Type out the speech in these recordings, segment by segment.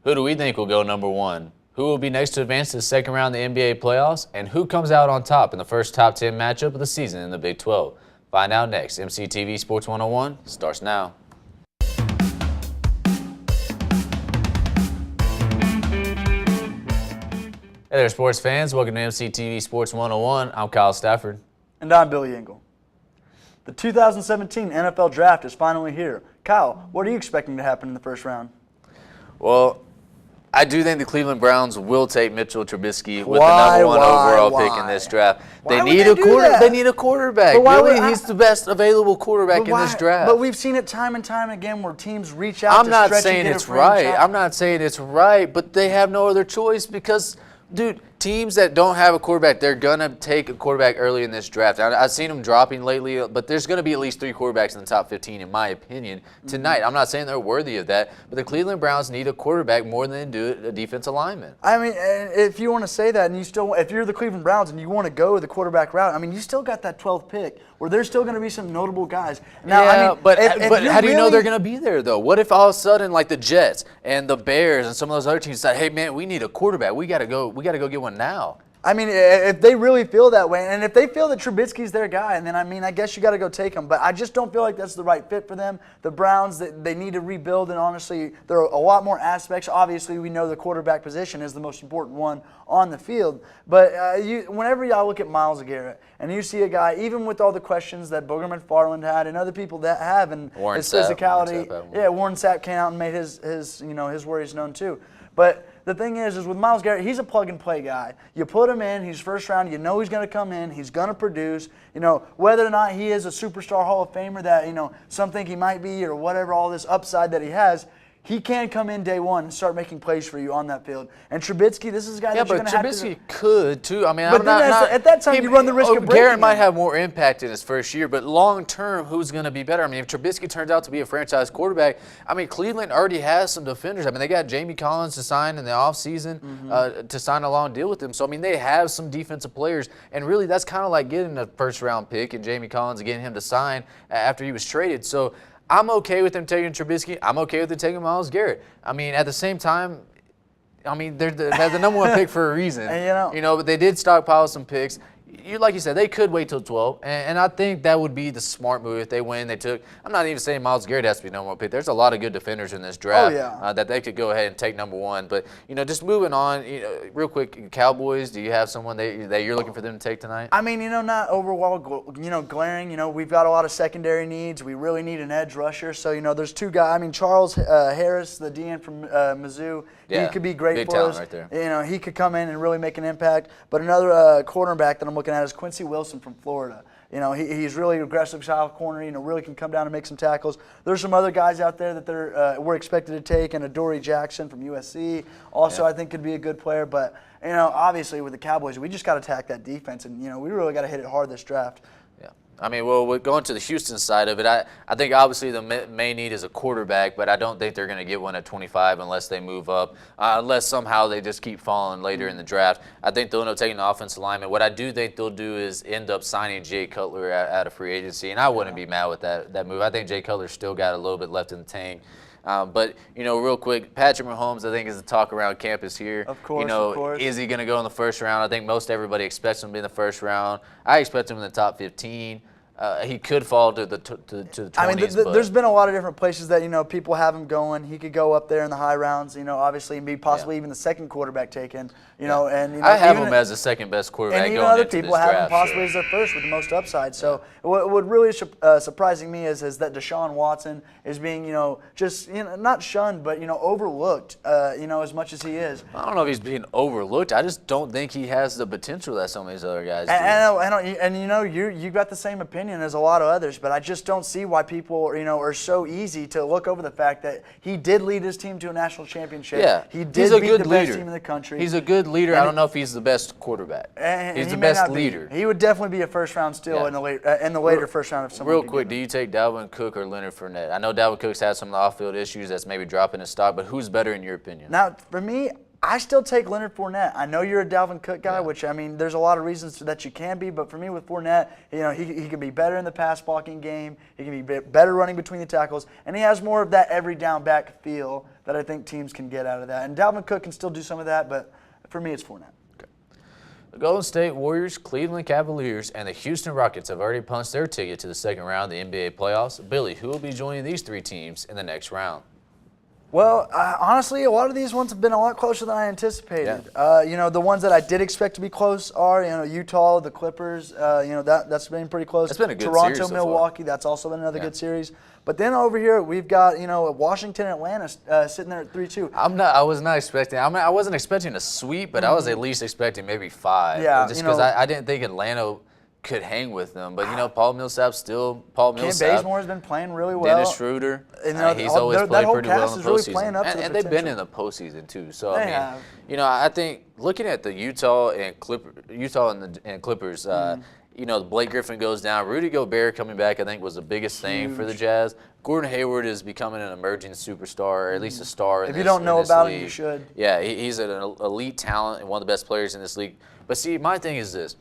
Who do we think will go number 1? Who will be next to advance to the second round of the NBA playoffs? And who comes out on top in the first top 10 matchup of the season in the Big 12? Find out next. MCTV Sports 101 starts now. Hey there, sports fans. Welcome to MCTV Sports 101. I'm Kyle Stafford. And I'm Billy Ingle. The 2017 NFL Draft is finally here. Kyle, what are you expecting to happen in the first round? Well, I do think the Cleveland Browns will take Mitchell Trubisky with the number 1 overall pick in this draft. They need a quarterback. Really, he's the best available quarterback in this draft. But we've seen it time and time again where teams reach out to stretch and get a franchise. I'm not saying it's right, but they have no other choice because, dude, teams that don't have a quarterback, they're going to take a quarterback early in this draft. I've seen them dropping lately, but there's going to be at least 3 quarterbacks in the top 15, in my opinion, tonight. I'm not saying they're worthy of that, but the Cleveland Browns need a quarterback more than they do a defensive lineman. I mean, if you want to say that, and if you're the Cleveland Browns and you want to go the quarterback route, I mean, you still got that 12th pick where there's still going to be some notable guys. Now, yeah, I mean, but how do you know they're going to be there, though? What if all of a sudden, like the Jets and the Bears and some of those other teams decide, hey, man, we need a quarterback. We got to go get one now. I mean, if they really feel that way, and if they feel that Trubisky's their guy, and then, I mean, I guess you got to go take him. But I just don't feel like that's the right fit for them. The Browns, they need to rebuild, and honestly, there are a lot more aspects. Obviously, we know the quarterback position is the most important one on the field. But whenever y'all look at Myles Garrett, and you see a guy, even with all the questions that Booger McFarland had and other people that have, and his physicality, Warren Sapp came out and made his worries known too. But the thing is with Myles Garrett, he's a plug-and-play guy. You put him in, he's first round, you know he's going to come in, he's going to produce. Whether or not he is a superstar Hall of Famer that, some think he might be or whatever, all this upside that he has, he can come in day one and start making plays for you on that field. And Trubisky, this is a guy that you're going to have to... Yeah, but Trubisky could, too. I mean, but at that time, you run the risk of breaking Garrett him. might have more impact in his first year, but long-term, who's going to be better? I mean, if Trubisky turns out to be a franchise quarterback, I mean, Cleveland already has some defenders. I mean, they got Jamie Collins to sign in the offseason to sign a long deal with him. So, I mean, they have some defensive players. And really, that's kind of like getting a first-round pick and Jamie Collins and getting him to sign after he was traded. So, I'm okay with them taking Trubisky. I'm okay with them taking Myles Garrett. I mean, at the same time, I mean, they're the number 1 pick for a reason. And but they did stockpile some picks. Like you said, they could wait till 12, and I think that would be the smart move if they win. I'm not even saying Myles Garrett has to be number 1 pick. There's a lot of good defenders in this draft that they could go ahead and take number 1. But just moving on, real quick, Cowboys. Do you have someone that you're looking for them to take tonight? I mean, not overall, glaring. We've got a lot of secondary needs. We really need an edge rusher. So there's 2 guys. I mean, Charles Harris, the DN from Mizzou. Yeah, he could be great big for talent us. Right there. He could come in and really make an impact. But another cornerback that I'm looking at is Quincey Wilson from Florida. He's really aggressive style corner. Really can come down and make some tackles. There's some other guys out there that we're expected to take, and Adoree Jackson from USC. Also, I think could be a good player. But obviously with the Cowboys, we just got to attack that defense, and we really got to hit it hard this draft. I mean, well, we're going to the Houston side of it. I think obviously the main need is a quarterback, but I don't think they're going to get one at 25 unless they move up, unless somehow they just keep falling later in the draft. I think they'll end up taking the offensive lineman. What I do think they'll do is end up signing Jay Cutler out of free agency, and I wouldn't be mad with that move. I think Jay Cutler's still got a little bit left in the tank. But, real quick, Patrick Mahomes, I think, is the talk around campus here. Of course, Is he going to go in the first round? I think most everybody expects him to be in the first round. I expect him in the top 15. He could fall to the 20s. I mean, there's been a lot of different places that people have him going. He could go up there in the high rounds. Obviously, and be possibly even the second quarterback taken. And I have him as the second best quarterback and going other into people this have draft. him possibly as their first with the most upside. So what really surprising me is that Deshaun Watson is being just not shunned but overlooked as much as he is. I don't know if he's being overlooked. I just don't think he has the potential that some of these other guys do. And you got the same opinion as a lot of others, but I just don't see why people are so easy to look over the fact that he did lead his team to a national championship. Yeah, he did beat the best team in the country. He's a good leader. I don't know if he's the best quarterback. He's the best leader. He would definitely be a first round still in the later first round of someone. Real quick, do you take Dalvin Cook or Leonard Fournette? I know Dalvin Cook's had some of the off-field issues that's maybe dropping his stock, but who's better in your opinion? Now, for me, I still take Leonard Fournette. I know you're a Dalvin Cook guy, which, I mean, there's a lot of reasons that you can be, but for me with Fournette, he can be better in the pass blocking game. He can be better running between the tackles, and he has more of that every down back feel that I think teams can get out of that. And Dalvin Cook can still do some of that, but for me it's Fournette. The Golden State Warriors, Cleveland Cavaliers, and the Houston Rockets have already punched their ticket to the second round of the NBA playoffs. Billy, who will be joining these three teams in the next round? Well, honestly, a lot of these ones have been a lot closer than I anticipated. Yeah. The ones that I did expect to be close are, Utah, the Clippers. That's been pretty close. It's been a good Toronto, series so Milwaukee. That's also been another good series. But then over here we've got Washington, Atlanta sitting there at 3-2. I was not expecting. I wasn't expecting a sweep, but I was at least expecting maybe 5. Yeah, just because I didn't think Atlanta could hang with them. But Paul Millsap's still Paul Millsap. Cam Bazemore has been playing really well. Dennis Schroeder, he's always played pretty well in the postseason. And they've been in the postseason too. So I think looking at the Utah and Clippers, Blake Griffin goes down. Rudy Gobert coming back, I think, was the biggest thing for the Jazz. Gordon Hayward is becoming an emerging superstar, or at least a star. If you don't know about him, you should. Yeah, he's an elite talent and one of the best players in this league. But see, my thing is this.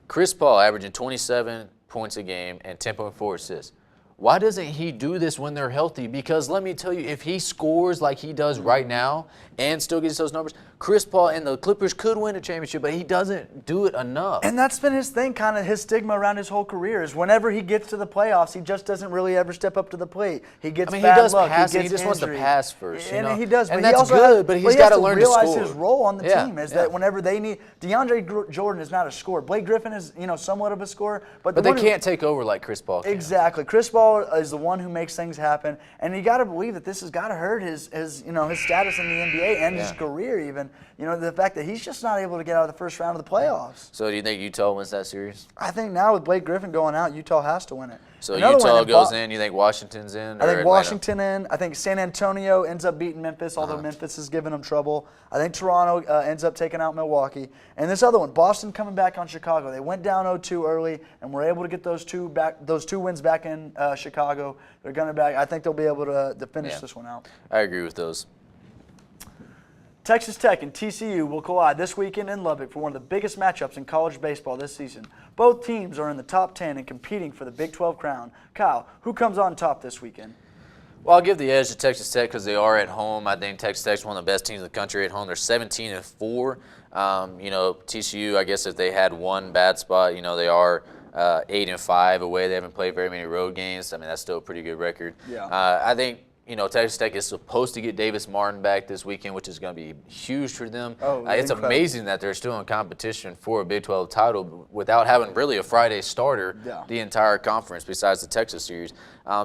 Chris Paul averaging 27 points a game and 10.4 assists. Why doesn't he do this when they're healthy? Because let me tell you, if he scores like he does right now and still gets those numbers, Chris Paul and the Clippers could win a championship, but he doesn't do it enough. And that's been his thing, kind of his stigma around his whole career, is whenever he gets to the playoffs, he just doesn't really ever step up to the plate. He gets bad luck. Passing, he just wants to pass first. And he does. And but that's good, but he's got to learn to score. Realize his role on the team is that whenever they need – DeAndre Jordan is not a scorer. Blake Griffin is, somewhat of a scorer. But they can't take over like Chris Paul can. Exactly. Chris Paul is the one who makes things happen, and you got to believe that this has got to hurt his status in the NBA and his career even. The fact that he's just not able to get out of the first round of the playoffs. So do you think Utah wins that series? I think now with Blake Griffin going out, Utah has to win it. So Utah goes in. You think Washington's in? I think Washington in. I think San Antonio ends up beating Memphis, although Memphis is giving them trouble. I think Toronto ends up taking out Milwaukee. And this other one, Boston coming back on Chicago. They went down 0-2 early and were able to get those two wins back in Chicago. They're going to back. I think they'll be able to finish this one out. I agree with those. Texas Tech and TCU will collide this weekend in Lubbock for one of the biggest matchups in college baseball this season. Both teams are in the top 10 and competing for the Big 12 crown. Kyle, who comes on top this weekend? Well, I'll give the edge to Texas Tech because they are at home. I think Texas Tech's one of the best teams in the country at home. They're 17-4. TCU, I guess if they had one bad spot, they are 8-5 away. They haven't played very many road games. I mean, that's still a pretty good record. Yeah. I think Texas Tech is supposed to get Davis Martin back this weekend, which is going to be huge for them. It's amazing that they're still in competition for a Big 12 title without having really a Friday starter the entire conference besides the Texas series.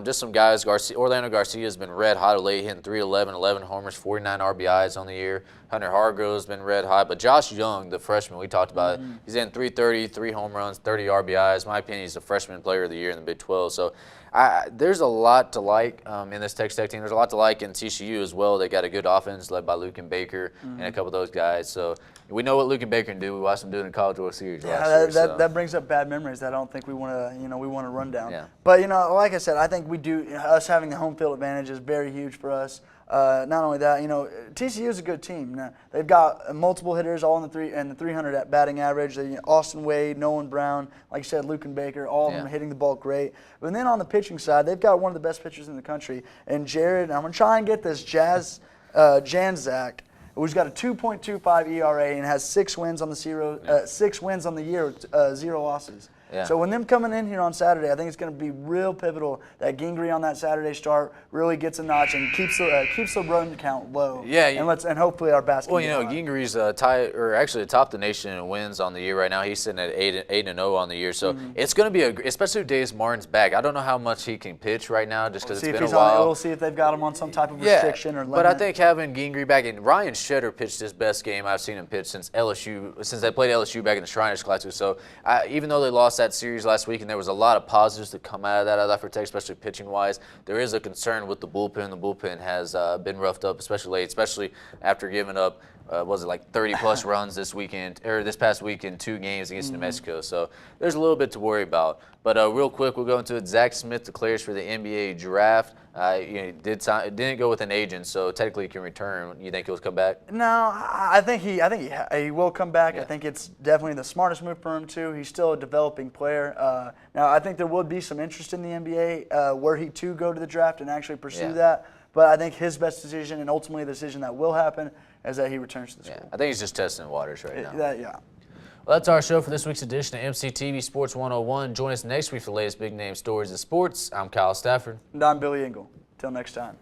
Just some guys. Orlando Garcia has been red hot of late, hitting 311, 11 homers, 49 RBIs on the year. Hunter Hargrove's been red hot. But Josh Young, the freshman, we talked about it, he's in 330, 3 home runs, 30 RBIs. In my opinion, he's the freshman player of the year in the Big 12. So there's a lot to like in this Texas Tech team. There's a lot to like in TCU as well. They got a good offense led by Luke and Baker and a couple of those guys. So we know what Luke and Baker can do. We watched them do it in College World Series last year. That brings up bad memories that I don't think we want to run down. Yeah. But like I said, I think we do. Us having the home field advantage is very huge for us. Not only that, TCU is a good team. Now, they've got multiple hitters, all in the 300 at batting average. Austin Wade, Nolan Brown, like you said, Luke and Baker, all of them hitting the ball great. But then on the pitching side, they've got one of the best pitchers in the country. And Jared, I'm gonna try and get this, Janzak, who's got a 2.25 ERA and has 6 wins on the year, 0 losses. Yeah. So when them coming in here on Saturday, I think it's going to be real pivotal that Gingrey on that Saturday start really gets a notch and keeps the run count low. Yeah. And hopefully our basket. Well, Gingrey's atop the nation in wins on the year right now. He's sitting at 8-0 on the year. So it's going to be especially if Davis Martin's back. I don't know how much he can pitch right now just because it's been a while. We'll see if they've got him on some type of restriction or limit. But I think having Gingrey back, and Ryan Shedder pitched his best game I've seen him pitch since they played LSU back in the Shriners Classic. So even though they lost that series last week, and there was a lot of positives that come out of that effort, especially pitching-wise, there is a concern with the bullpen. The bullpen has been roughed up, especially after giving up was it like 30-plus runs this weekend or this past week in 2 games against New Mexico. So there's a little bit to worry about. But real quick, we'll go into it. Zach Smith declares for the NBA draft. He didn't go with an agent, so technically he can return. You think he'll come back? No, I think he will come back. Yeah. I think it's definitely the smartest move for him too. He's still a developing player. Now I think there would be some interest in the NBA were he to go to the draft and actually pursue that. But I think his best decision, and ultimately the decision that will happen, is that he returns to the school. I think he's just testing the waters right now. Yeah. Well, that's our show for this week's edition of MCTV Sports 101. Join us next week for the latest big name stories in sports. I'm Kyle Stafford. And I'm Billy Ingle. Till next time.